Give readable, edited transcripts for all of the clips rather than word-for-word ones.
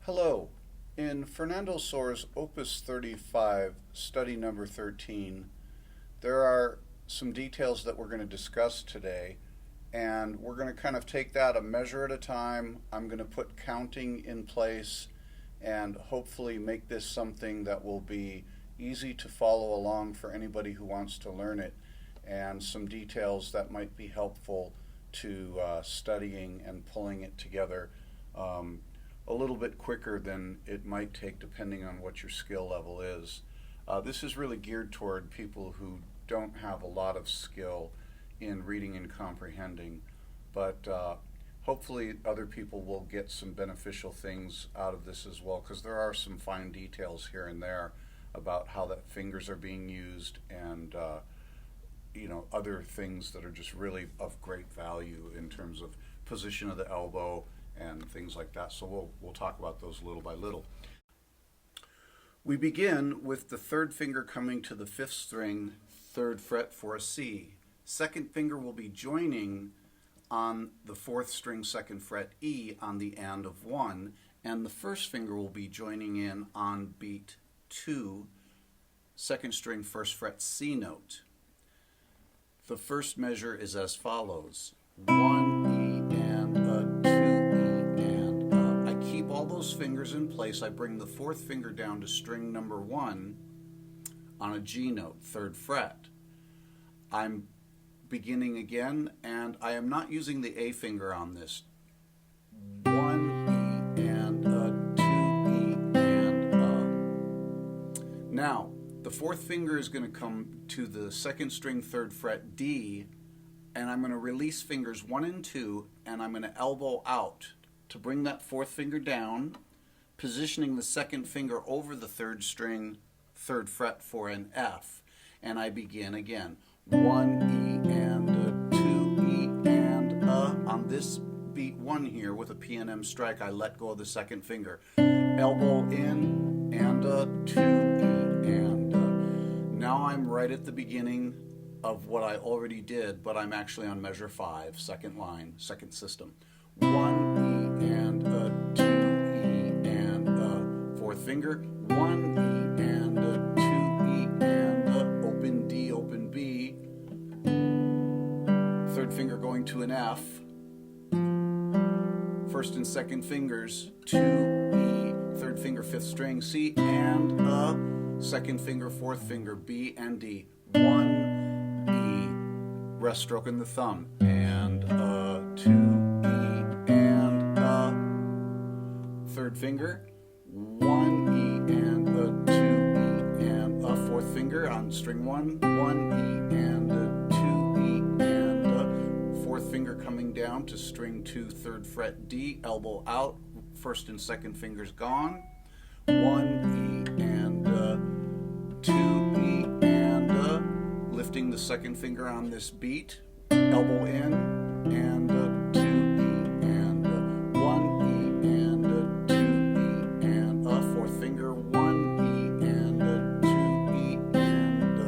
Hello. In Fernando Soares' Opus 35, study number 13, there are some details that we're going to discuss today, and we're going to kind of take that a measure at a time. I'm going to put counting in place and hopefully make this something that will be easy to follow along for anybody who wants to learn it, and some details that might be helpful to studying and pulling it together a little bit quicker than it might take depending on what your skill level is. This is really geared toward people who don't have a lot of skill in reading and comprehending, but hopefully other people will get some beneficial things out of this as well, because there are some fine details here and there about how the fingers are being used and other things that are just really of great value in terms of position of the elbow and things like that. So we'll talk about those little by little. We begin with the third finger coming to the fifth string, third fret for a C. Second finger will be joining on the fourth string, second fret E on the and of 1, and the first finger will be joining in on beat 2, second string, first fret C note. The first measure is as follows: 1 E and a, 2 E and a. I keep all those fingers in place. I bring the fourth finger down to string number 1 on a G note, third fret. I'm beginning again, and I am not using the A finger on this. 1 E and a, 2 E and a. Now, the fourth finger is going to come to the second string, third fret D, and I'm going to release fingers 1 and 2, and I'm going to elbow out to bring that fourth finger down, positioning the second finger over the third string, third fret for an F, and I begin again. 1 E and a, 2 E and a. On this beat 1 here with a P and M strike, I let go of the second finger. Elbow in and a, 2 E and a. Now I'm right at the beginning of what I already did, but I'm actually on measure 5, second line, second system. 1 E and a, 2 E and a. Fourth finger, 1 E and a, 2 E and a. Open D, open B. Third finger going to an F. First and second fingers, 2 E. Third finger, fifth string, C and a. Second finger, fourth finger, B and D. 1 E. Rest stroke in the thumb. And a, 2 E and a. Third finger, 1 E and a, 2 E and a. Fourth finger on string 1, 1 E and a, 2 E and a. Fourth finger coming down to string 2, third fret D, elbow out, first and second fingers gone. 1 E and a, 2 E and a. Lifting the second finger on this beat, elbow in, and a, 2 E and a. 1 E and a, 2 E and a. Fourth finger, 1 E and a, 2 E and a.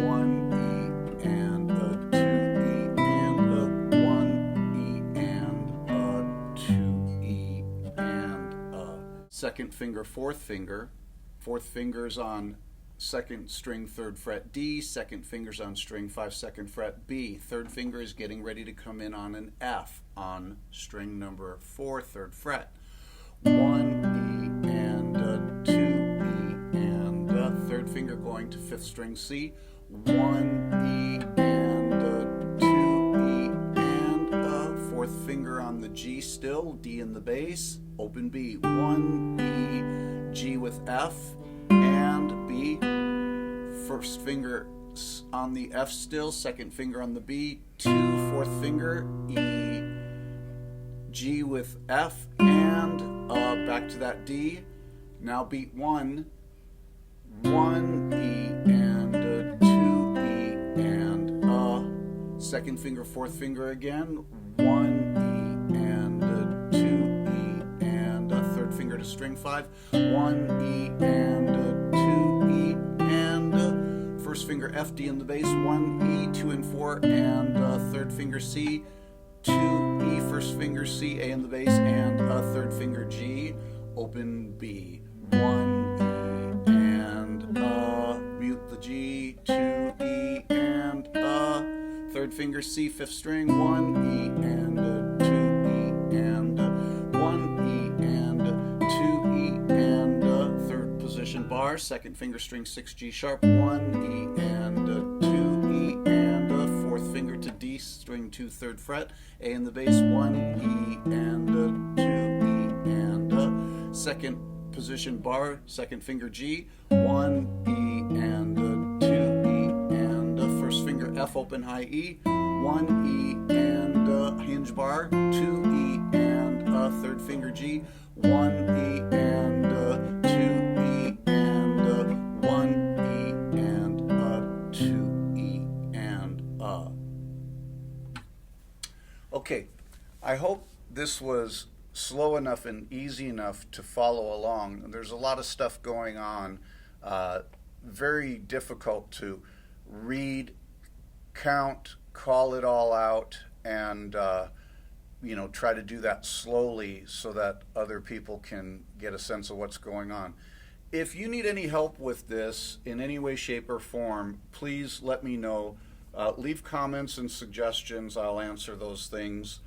1 E and a, 2 E and a. 1 E and a, 2 E and a. Second finger, fourth finger. Fourth finger's on second string, third fret D. Second finger's on string 5, second fret B. Third finger is getting ready to come in on an F on string number 4, third fret. 1 E and a, 2 E and a. Third finger going to fifth string C. 1 E and a, 2 E and a. Fourth finger on the G still, D in the bass, open B. 1 E, G with F and B. First finger on the F still, second finger on the B, 2, fourth finger, E, G with F and back to that D. Now beat 1, 1 E and a, 2 E and a. Second finger, fourth finger again, 1 E and a, 2 E and a. Third finger to string 5, 1 E and a, 2 E and a. First finger F, D in the bass, 1 E, 2 and 4, and third finger C, 2 E, first finger C, A in the bass, and a third finger G, open B, 1 E and mute the G, 2 E and third finger C, fifth string, 1 E and 2 E and 1 E and 2 E and third position bar, second finger string 6 G sharp, 1 E and 2 E and fourth finger to D string 2 third fret, A in the bass, 1 E and 2 E and second position bar, second finger G, 1 E and 2 E and first finger F open high E, 1 E and hinge bar, 2 E and third finger G, 1 E and 2 E and 1 E and 2 E and Okay, I hope this was slow enough and easy enough to follow along. There's a lot of stuff going on, very difficult to read, count, call it all out, and try to do that slowly so that other people can get a sense of what's going on. If you need any help with this in any way, shape, or form, please let me know. Leave comments and suggestions. I'll answer those things.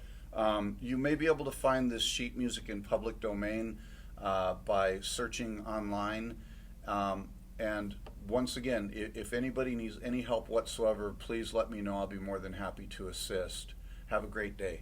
You may be able to find this sheet music in public domain by searching online. And once again, if anybody needs any help whatsoever, please let me know. I'll be more than happy to assist. Have a great day.